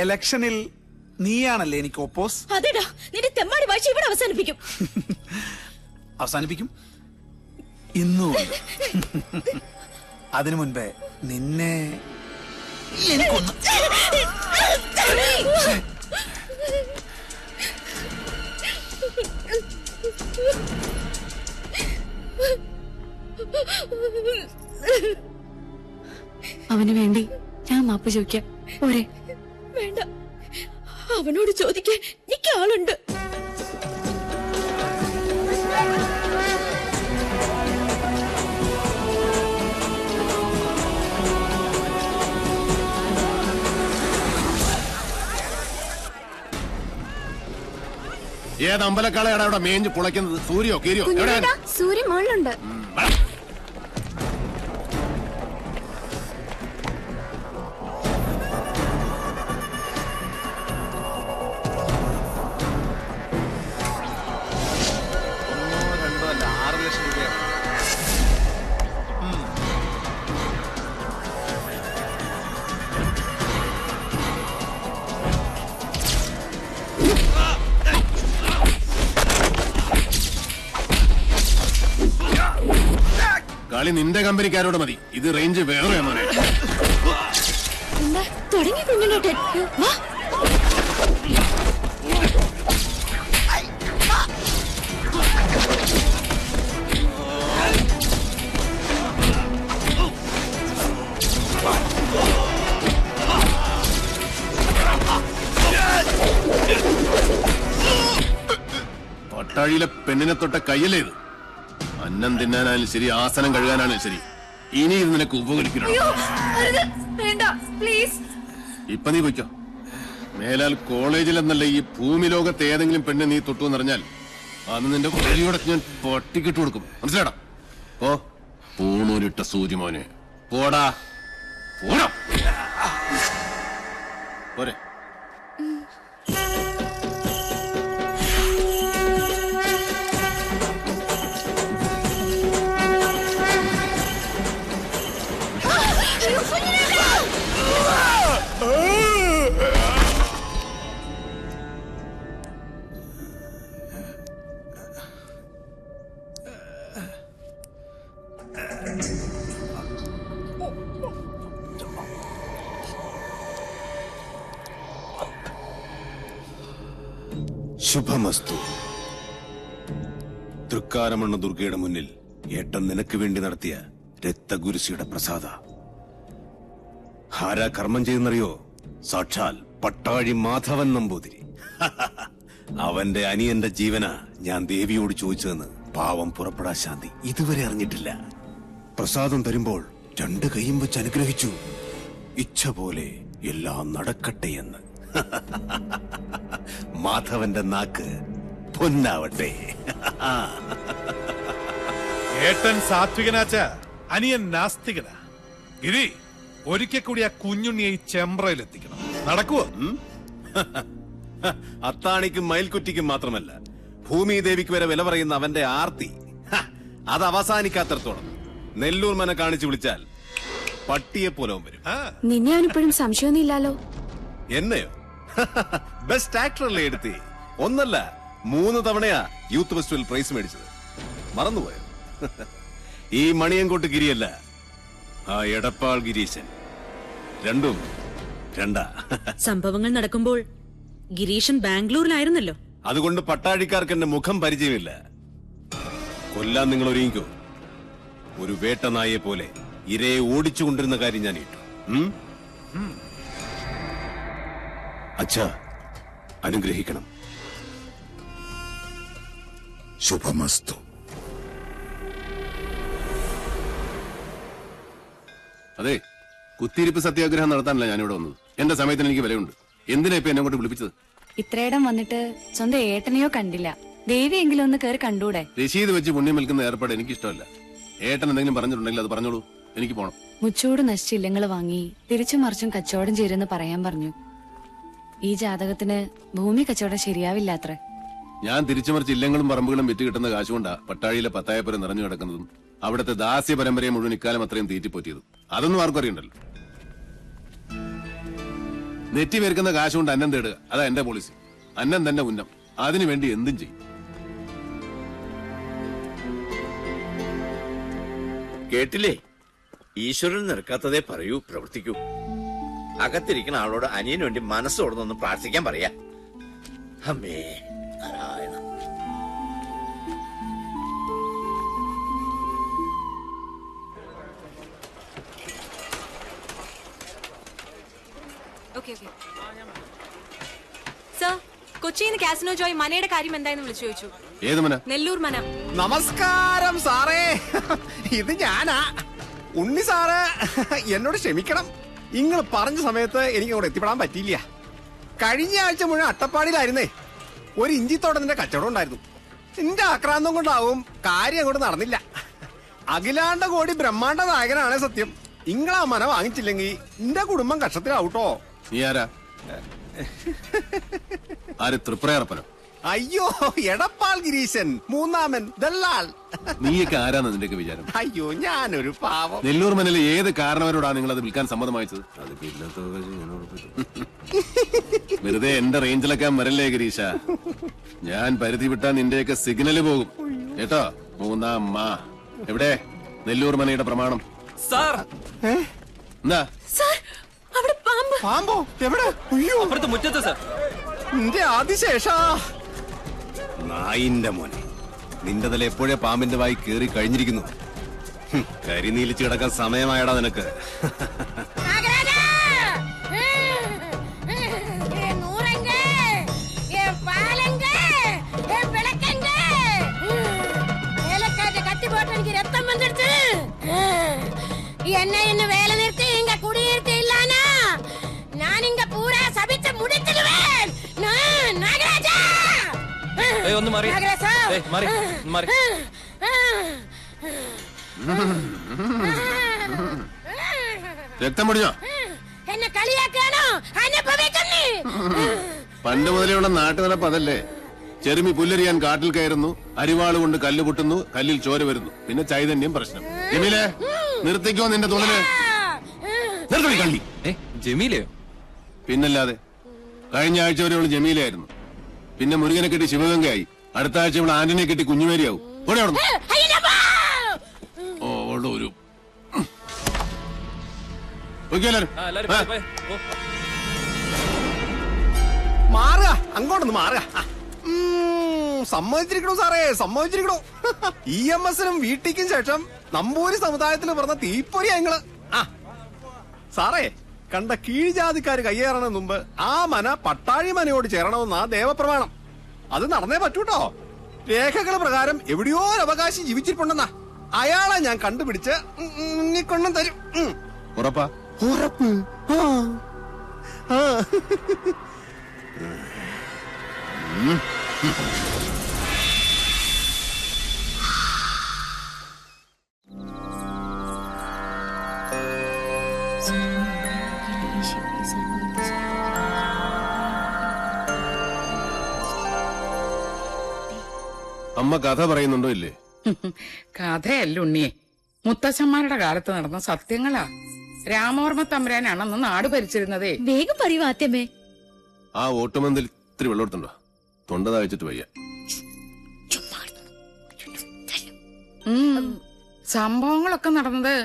ഇലക്ഷനിൽ നീയാണല്ലേ എനിക്ക് ഒപ്പോസ്? അതെടാ, നിന്റെ തെമ്മാടി വാശി ഇവിടെ അവസാനിപ്പിക്കും. അവസാനിപ്പിക്കും ഇന്നും. അതിനു മുൻപേ നിന്നെ എനിക്കൊന്ന് അവന് വേണ്ടി ഞാൻ മാപ്പ് ചോദിക്കാം പോരെ? വേണ്ട, അവനോട് ചോദിക്കാൻ എനിക്ക് ആളുണ്ട്. ഏത് അമ്പലക്കാളയാണ് അവിടെ മേഞ്ഞ് കുളയ്ക്കുന്നത്? സൂര്യോ കീരിയോ? സൂര്യൻ മുകളിലുണ്ട്. കളി നിന്റെ കമ്പനിക്കാരോട് മതി. ഇത് റേഞ്ച് വേറെ തുടങ്ങി കുഞ്ഞിനോട്ടൻ. പട്ടാഴിയിലെ പെണ്ണിനെ തൊട്ട കയ്യല്ലേ ഇത്? അന്നം തിന്നാനാലും ശരി, ആസനം കഴുകാനാലും ശരി, ഇനി ഇത് നിനക്ക് ഉപകരിക്കണം. ഇപ്പൊ നീ പൊയ്ക്കോ. മേലാൽ കോളേജിൽ എന്നല്ല ഈ ഭൂമി ലോകത്ത് ഏതെങ്കിലും പെണ്ണ് നീ തൊട്ടു എന്നറിഞ്ഞാൽ അന്ന് നിന്റെ കൊലയോടെ ഞാൻ പട്ടിക്കിട്ട് കൊടുക്കും. മനസ്സിലാടാ? ഓ പൂണൂരിട്ട സൂര്യമോനെ, പോടാ പോടാ പോരെ. ശുഭമസ്തു. തൃക്കാരമണ്ണ ദുർഗയുടെ മുന്നിൽ ഏട്ടൻ നിനക്ക് വേണ്ടി നടത്തിയ രക്തഗുരുസിയുടെ പ്രസാദ. ആരാ കർമ്മം ചെയ്യുന്നറിയോ? സാക്ഷാൽ പട്ടാഴി മാധവൻ നമ്പൂതിരി. അവന്റെ അനിയന്റെ ജീവന ഞാൻ ദേവിയോട് ചോദിച്ചതെന്ന് പാവം പുറപ്പെടാ ശാന്തി ഇതുവരെ അറിഞ്ഞിട്ടില്ല. പ്രസാദം തരുമ്പോൾ 2 കൈയും വെച്ച് അനുഗ്രഹിച്ചു. ഇച്ഛ പോലെ എല്ലാം നടക്കട്ടെ എന്ന്. മാധവന്റെ നാക്ക് പൊന്നാവട്ടെ. ഏട്ടൻ സാത്വികനാച്ച, അനിയൻ നാസ്തികനാ. ഗിരി, ഒരിക്കൽ കൂടി ആ കുഞ്ഞുണ്ണിയെ ഈ ചെമ്പ്രയിലെത്തിക്കണം. നടക്കുവോ? അത്താണിക്കും മയിൽക്കുറ്റിക്കും മാത്രമല്ല, ഭൂമിദേവിക്ക് വരെ വില പറയുന്ന അവന്റെ ആർത്തി അത് അവസാനിക്കാത്തടത്തോളം നെല്ലൂർ മന കാണിച്ചു വിളിച്ചാൽ പട്ടിയെ പോലെ വരും. നിന്നെ അവനിപ്പോഴും സംശയമൊന്നും ഇല്ലാലോ? എന്നെയോ? ബെസ്റ്റ് ആക്ടറല്ലേ എടുത്തി? ഒന്നല്ല 3 തവണയാ യൂത്ത് ഫെസ്റ്റിവൽ പ്രൈസ് മേടിച്ചത്. മറന്നുപോയോ? ഈ മണിയൻകോട്ട് ഗിരിയല്ല, ആ എടപ്പാൾ ഗിരീശൻ. രണ്ടും രണ്ടാ. സംഭവങ്ങൾ നടക്കുമ്പോൾ ഗിരീശൻ ബാംഗ്ലൂരിലായിരുന്നല്ലോ. അതുകൊണ്ട് പട്ടാഴിക്കാർക്ക് എന്റെ മുഖം പരിചയമില്ല. കൊല്ലാൻ നിങ്ങൾ ഒരുങ്ങിക്കോ. ഒരു വേട്ടനായെ പോലെ ഇരയെ ഓടിച്ചുകൊണ്ടിരുന്ന കാര്യം ഞാൻ ഇട്ടു. അച്ഛാ, അനുഗ്രഹിക്കണം. ശുഭമസ്തു. അതെ, കുത്തിയിരിപ്പ് സത്യാഗ്രഹം നടത്താനല്ല ഞാനിവിടെ വന്നത്. എന്റെ സമയത്തിന് എനിക്ക് വിലയുണ്ട്. എന്തിനാ ഇപ്പൊ എന്നെ കൊണ്ട് വിളിപ്പിച്ചത്? ഇത്രയിടം വന്നിട്ട് സ്വന്തം ഏട്ടനെയോ കണ്ടില്ല. ദേവിയെങ്കിലും ഒന്ന് കയറി കണ്ടൂടെ? രശീത് വെച്ച് പുണ്യം വിൽക്കുന്ന ഏർപ്പാട് എനിക്ക് ഇഷ്ടമല്ല. ഏട്ടൻ എന്തെങ്കിലും പറഞ്ഞിട്ടുണ്ടെങ്കിൽ അത് പറഞ്ഞോളൂ. എനിക്ക് പോണം. മുച്ചൂട് നശിച്ച ഇല്ലങ്ങൾ വാങ്ങി തിരിച്ചും മറിച്ചും കച്ചവടം ചെയ്തെന്ന് പറയാൻ പറഞ്ഞു. ഈ ജാതകത്തിന് ഭൂമി കച്ചവടം ശരിയാവില്ലാത്രേ. ഞാൻ തിരിച്ചുമറിച്ച് ഇല്ലങ്ങളും പറമ്പുകളും വിറ്റ് കിട്ടുന്ന കാശുകൊണ്ടാ പട്ടാഴിയിലെ പത്തായപ്പുരം നിറഞ്ഞു കിടക്കുന്നതും അവിടുത്തെ ദാസ്യ പരമ്പരയെ മുഴുവൻ ഇക്കാലം അത്രയും തീറ്റിപ്പോറ്റിയതും. അതൊന്നും ആർക്കും അറിയണ്ടല്ലോ. നെറ്റി പേർക്കുന്ന കാശ് കൊണ്ട് അന്നം തേടുക, അതാ എന്റെ പോളിസി. അന്നം തന്നെ ഉന്നം, അതിനു വേണ്ടി എന്തും ചെയ്യും. കേട്ടില്ലേ? ഈശ്വരൻ നിൽക്കാത്തതേ പറയൂ, പ്രവർത്തിക്കൂ. അകത്തിരിക്കുന്ന ആളോട് അനിയന് വേണ്ടി മനസ്സോടൊന്നൊന്ന് പ്രാർത്ഥിക്കാൻ പറയാ. അമ്മേ നാരായണ. സർ, കൊച്ചിയിൽ നിന്ന് കാസിനോ ജോയ് മനയുടെ കാര്യം എന്തായെന്ന് വിളിച്ചു ചോദിച്ചു. ഏത് മന? നെല്ലൂർ മന. നമസ്കാരം സാറേ, ഇത് ഞാനാ ഉണ്ണി സാറ്. എന്നോട് ക്ഷമിക്കണം, നിങ്ങൾ പറഞ്ഞ സമയത്ത് എനിക്ക് അങ്ങോട്ട് എത്തിപ്പെടാൻ പറ്റിയില്ല. കഴിഞ്ഞ ആഴ്ച മുഴുവൻ അട്ടപ്പാടിയിലായിരുന്നേ. ഒരു ഇഞ്ചിത്തോട്ടത്തിന്റെ കച്ചവടം ഉണ്ടായിരുന്നു. എന്റെ ആക്രാന്തം കൊണ്ടാവും കാര്യം അങ്ങോട്ട് നടന്നില്ല. അഖിലാണ്ട കോടി ബ്രഹ്മാണ്ട നായകനാണ് സത്യം. നിങ്ങളാ മന വാങ്ങിച്ചില്ലെങ്കിൽ എന്റെ കുടുംബം കഷ്ടത്തിലാവൂട്ടോ. നീ ആരാ? ആര്? തൃപ്രയർപ്പനോ? അയ്യോ, എടപ്പാൾ ഗിരീശൻ, മൂന്നാമൻ ദല്ലാൾ. നീയൊക്കെ ആരാന്ന് നിന്റെയൊക്കെ വിചാരം? അയ്യോ, ഞാനൊരു പാവം. നെല്ലൂർ മനയിലെ ഏത് കാരണവരോടാണ് നിങ്ങൾ അത് വിൽക്കാൻ സമ്മതമായത്? വെറുതെ എന്റെ റേഞ്ചിലൊക്കെ വരല്ലേ ഗിരീശ. ഞാൻ പരിധി വിട്ടാ നിന്റെയൊക്കെ സിഗ്നല് പോകും കേട്ടോ. മൂന്നാം മാ എവിടെ? നെല്ലൂർ മനയുടെ പ്രമാണം. എന്താ? പാമ്പോ? എവിടെ? അയ്യോ, അപ്പുറത്ത് മുറ്റത്ത് സാർ. നിന്റെ ആദിശേഷാ. നായിന്റെ മോനെ, നിന്റെ തല എപ്പോഴേ പാമ്പിന്റെ വായി കേറി കഴിഞ്ഞിരിക്കുന്നു. കരിനീലിച്ച് കിടക്കാൻ സമയമായടാ നിനക്ക്. என்ன இன்னும் வேலை நிறுத்தி இங்க குடியிருத்து இல்லானா நான் இங்க பூரா சபிச்சு முடிச்சிடுவேன். நாகராஜா, ഒന്ന് മാറി. രക്തം പൊടിഞ്ഞോ? എന്നെ കളിയാക്കാണോ? അനുഭവിക്കുന്നേ. പണ്ട് മുതലുള്ള നാട്ടുനടപ്പ് അതല്ലേ. ചെറുമി പുല്ലരിയാൻ കാട്ടിൽ കയറുന്നു, അരിവാള് കൊണ്ട് കല്ല് പൊട്ടുന്നു, കല്ലിൽ ചോര വരുന്നു, പിന്നെ ചൈതന്യം പ്രശ്നം. ജമീലെ, നിർത്തിക്കോ നിന്റെ തുള്ളല്. നിർത്തി കള്ളി. ജമീലയോ? പിന്നല്ലാതെ. കഴിഞ്ഞ ആഴ്ച വരെ അവള് ജമീലയായിരുന്നു. പിന്നെ മുരുകനെ കെട്ടി ശിവഗംഗയായി. അടുത്ത ആഴ്ച അവള് ആന്റണിയെ കെട്ടി കുഞ്ഞുമേരിയാവും. ഓടെ അവിടെ ഒരു മാറുക, അങ്ങോട്ടൊന്ന് മാറുക. സമ്മതിച്ചിരിക്കണു സാറേ, സമ്മതിച്ചിരിക്കണു. EMS-നും വീട്ടിക്കും ശേഷം നമ്പൂരി സമുദായത്തിൽ പറഞ്ഞ തീപ്പൊരി ഞങ്ങള്. സാറേ, കണ്ട കീഴ്ജാതിക്കാര് കയ്യേറണ മുമ്പ് ആ മന പട്ടാഴി മനയോട് ചേരണമെന്നാ ദേവപ്രമാണം. അത് നടന്നേ പറ്റൂട്ടോ. രേഖകൾ പ്രകാരം എവിടെയോ ഒരു അവകാശി ജീവിച്ചിട്ടുണ്ടെന്നാ. അയാളെ ഞാൻ കണ്ടുപിടിച്ച് കൊണ്ടും തരും. ഉറപ്പാ? ഉറപ്പ്. അമ്മ കഥ പറയുന്നുണ്ടോ ഇല്ലേ? കഥയല്ല ഉണ്ണിയെ, മുത്തച്ഛന്മാരുടെ കാലത്ത് നടന്ന സത്യങ്ങളാ. രാമവർമ്മ തമ്പുരാനാണെന്ന് നാട് ഭരിച്ചിരുന്നതേ. വേഗം പറയൂ ആദ്യമേ. ആ ഓട്ടുമന്തിൽ ഇത്തിരി വെള്ളമെടുത്തുണ്ടോ? തൊണ്ട താഴ്ചിട്ട് വയ്യ. സംഭവങ്ങളൊക്കെ നടന്നത്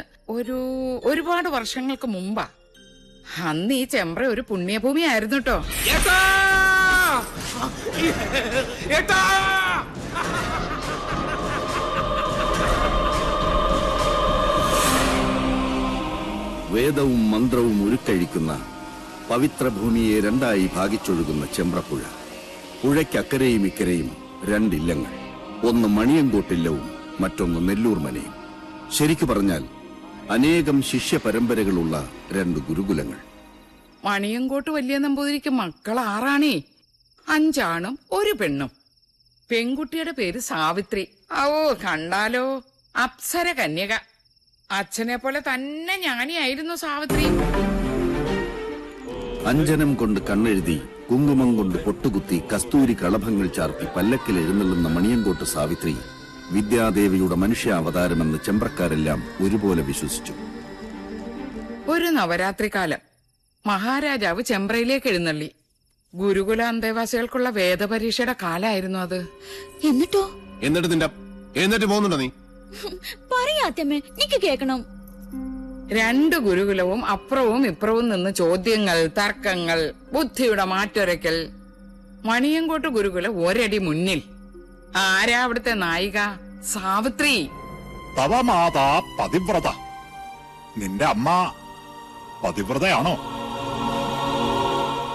ഒരുപാട് വർഷങ്ങൾക്ക് മുമ്പാ. അന്ന് ഈ ചെമ്പ്ര ഒരു പുണ്യഭൂമി ആയിരുന്നു കേട്ടോ. വേദവും മന്ത്രവും ഉരുക്കഴിക്കുന്ന പവിത്രഭൂമിയെ രണ്ടായി ഭാഗിച്ചൊഴുകുന്ന ചെമ്പ്രപ്പുഴ. പുഴയ്ക്കക്കരയും ഇക്കരയും രണ്ടില്ലങ്ങൾ. ഒന്ന് മണിയങ്കോട്ടില്ലവും മറ്റൊന്ന് നെല്ലൂർ മനയും. ശരിക്കു പറഞ്ഞാൽ അനേകം ശിഷ്യ പരമ്പരകളുള്ള രണ്ട് ഗുരുകുലങ്ങൾ. മണിയങ്കോട്ട് വലിയ നമ്പൂതിരിക്ക് മക്കൾ 6 5 ആണും 1 പെണ്ണും. പെൺകുട്ടിയുടെ പേര് സാവിത്രി. കണ്ടാലോ അപ്സര കന്യക. അച്ഛനെ പോലെ തന്നെ ജ്ഞാനിയായിരുന്നു സാവിത്രി. അഞ്ജനം കൊണ്ട് കണ്ണെഴുതി, കുങ്കുമം കൊണ്ട് പൊട്ടുകുത്തി, കസ്തൂരി കളഭങ്ങൾ ചാർത്തി പല്ലക്കിൽ എഴുന്നള്ളുന്ന മണിയങ്കോട്ട് സാവിത്രി വിദ്യാദേവിയുടെ മനുഷ്യാവതാരമെന്ന് ചെമ്പ്രക്കാരെല്ലാം ഒരുപോലെ വിശ്വസിച്ചു. ഒരു നവരാത്രി കാലം മഹാരാജാവ് ചെമ്പ്രയിലേക്ക് എഴുന്നള്ളി. ഗുരുകുല അന്തേവാസികൾക്കുള്ള വേദപരീക്ഷയുടെ കാലായിരുന്നു അത്. എന്നിട്ട് പോകുന്നുണ്ടോ നീ? പറയാത്തമ്മേ, എനിക്ക് കേക്കണം. 2 ഗുരുകുലവും അപ്പുറവും ഇപ്പുറവും നിന്ന് ചോദ്യങ്ങൾ, തർക്കങ്ങൾ, ബുദ്ധിയുടെ മാറ്റൊരയ്ക്കൽ. മണിയങ്കോട്ട് ഗുരുകുല ഒരടി മുന്നിൽ. ആരാ അവിടുത്തെ നായിക? സാവിത്രി. തവമാതാ പതിവ്രത. നിന്റെ അമ്മ പതിവ്രതയാണോ?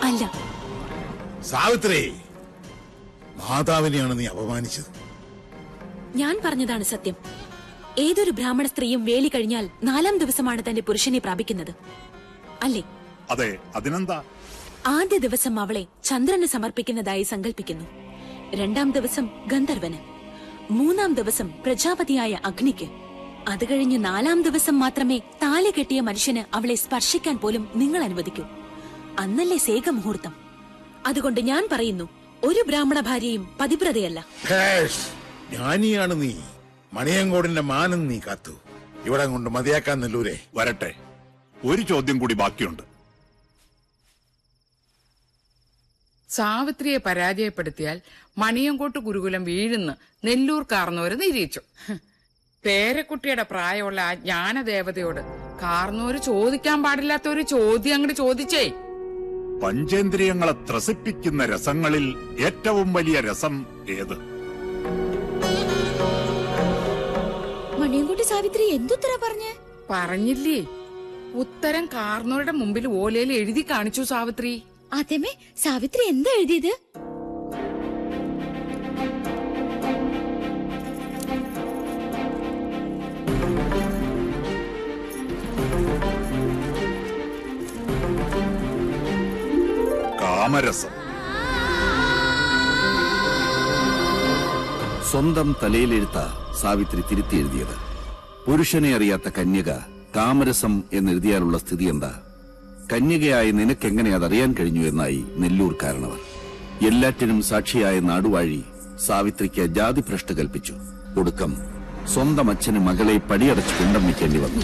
അല്ല. സാവിത്രി, മാതാവിനെയാണ് നീ അപമാനിച്ചത്. ഞാൻ പറഞ്ഞതാണ് സത്യം. ഏതൊരു ബ്രാഹ്മണ സ്ത്രീയും വേലി കഴിഞ്ഞാൽ 4-ാം ദിവസമാണ് തന്റെ പുരുഷനെ പ്രാപിക്കുന്നത്, അല്ലേ? അതെ, അതിനെന്താ? ആദ്യ ദിവസം അവളെ ചന്ദ്രന് സമർപ്പിക്കുന്നതായി സങ്കല്പിക്കുന്നു. 2-ാം ദിവസം ഗന്ധർവന്, 3-ാം ദിവസം പ്രജാപതിയായ അഗ്നിക്ക്. അത് കഴിഞ്ഞ് 4-ാം ദിവസം മാത്രമേ താലി കെട്ടിയ മനുഷ്യന് അവളെ സ്പർശിക്കാൻ പോലും നിങ്ങൾ അനുവദിക്കൂ. അന്നല്ലേ സേകമുഹൂർത്തം. അതുകൊണ്ട് ഞാൻ പറയുന്നു, ഒരു ബ്രാഹ്മണ ഭാര്യയും പതിവ്രതയല്ല. ജ്ഞാനിയാണ് നീ. മണിയങ്കോടിന്റെ മാനം നീ കാത്തു. ഇവിടെ കൊണ്ട് മതിയാക്കാൻ നെല്ലൂരെ. വരട്ടെ, ഒരു ചോദ്യം കൂടി ബാക്കിയുണ്ട്. സാവിത്രിയെ പരാജയപ്പെടുത്തിയാൽ മണിയങ്കോട്ട് ഗുരുകുലം വീഴുന്ന് നെല്ലൂർ കാർന്നോര് നിരീക്ഷിച്ചു. പേരക്കുട്ടിയുടെ പ്രായമുള്ള ആ ജ്ഞാനദേവതയോട് കാർന്നോര് ചോദിക്കാൻ പാടില്ലാത്ത ഒരു ചോദ്യം അങ്ങോട്ട് ചോദിച്ചേ. പഞ്ചേന്ദ്രിയങ്ങളെ ത്രസിപ്പിക്കുന്ന രസങ്ങളിൽ ഏറ്റവും വലിയ രസം ഏത്? മണിയൻകുട്ടി സാവിത്രി എന്തുത്തര പറഞ്ഞേ? പറഞ്ഞില്ലേ, ഉത്തരം കാർന്നോരുടെ മുമ്പിൽ ഓലയിൽ എഴുതി കാണിച്ചു സാവിത്രി. അതേമേ, സാവിത്രി എന്താ എഴുതിയത്? കാമരസം. സ്വന്തം തലയിലെഴുത്ത സാവിത്രി തിരുത്തി എഴുതിയത്. പുരുഷനെ അറിയാത്ത കന്യക കാമരസം എന്നെഴുതിയാലുള്ള സ്ഥിതി എന്താ? കന്യകയായ നിനക്കെങ്ങനെ അതറിയാൻ കഴിഞ്ഞു എന്നായി നെല്ലൂർ കാരണവർ. എല്ലാറ്റിനും സാക്ഷിയായ നാടുവാഴി സാവിത്രിക്ക് ജാതിഭ്രഷ്ട് കൽപ്പിച്ചു. ഒടുക്കം സ്വന്തം അച്ഛന് മകളെ പടിയടച്ചു കൊണ്ടമ്മിക്കേണ്ടി വന്നു.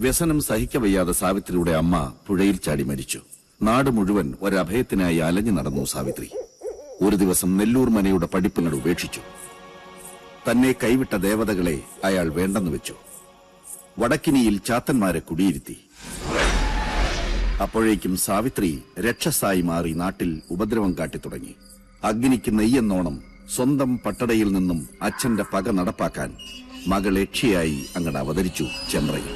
വ്യസനം സഹിക്കവയ്യാതെ സാവിത്രിയുടെ അമ്മ പുഴയിൽ ചാടി മരിച്ചു. നാട് മുഴുവൻ ഒരഭയത്തിനായി അലഞ്ഞു നടന്നു സാവിത്രി. ഒരു ദിവസം നെല്ലൂർ മനയുടെ പടിപ്പുകൾ ഉപേക്ഷിച്ചു. തന്നെ കൈവിട്ട ദേവതകളെ അയാൾ വേണ്ടെന്ന് വെച്ചു. വടക്കിനിയിൽ ചാത്തന്മാരെ കുടിയിരുത്തി. അപ്പോഴേക്കും സാവിത്രി രക്ഷസായി മാറി നാട്ടിൽ ഉപദ്രവം കാട്ടിത്തുടങ്ങി. അഗ്നിക്ക് നെയ്യെന്നോണം സ്വന്തം പട്ടടയിൽ നിന്നും അച്ഛന്റെ പക നടപ്പാക്കാൻ മകൾ യക്ഷിയായി അങ്ങട് അവതരിച്ചു ചെമ്പ്രയിൽ.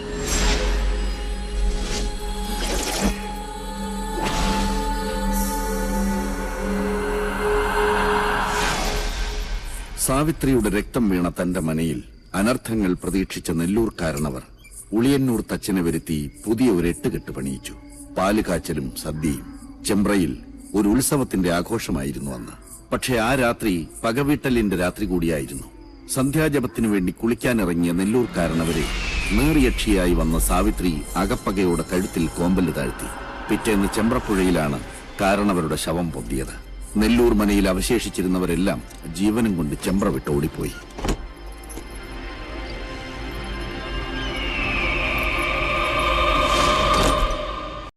സാവിത്രിയുടെ രക്തം വീണ തന്റെ മനയിൽ അനർത്ഥങ്ങൾ പ്രതീക്ഷിച്ച നെല്ലൂർ കാരണവർ ഉളിയന്നൂർ തച്ചനെ വരുത്തി പുതിയ ഒരു എട്ടുകെട്ട് പണിയിച്ചു. പാലുകാച്ചലും സദ്യയും. ചെമ്പ്രയിൽ ഒരു ഉത്സവത്തിന്റെ ആഘോഷമായിരുന്നു അന്ന്. പക്ഷെ ആ രാത്രി പകവീട്ടലിന്റെ രാത്രി കൂടിയായിരുന്നു. സന്ധ്യാജപത്തിനു വേണ്ടി കുളിക്കാനിറങ്ങിയ നെല്ലൂർ കാരണവരെ നേറിയക്ഷിയായി വന്ന സാവിത്രി അകപ്പകയോടെ കഴുത്തിൽ കോമ്പല് താഴ്ത്തി. പിറ്റേന്ന് ചെമ്പ്രപ്പുഴയിലാണ് കാരണവരുടെ ശവം പൊന്തിയത്. നെല്ലൂർ മനയിൽ അവശേഷിച്ചിരുന്നവരെല്ലാം ജീവനും കൊണ്ട് ചെമ്പ്ര വിട്ട് ഓടിപ്പോയി.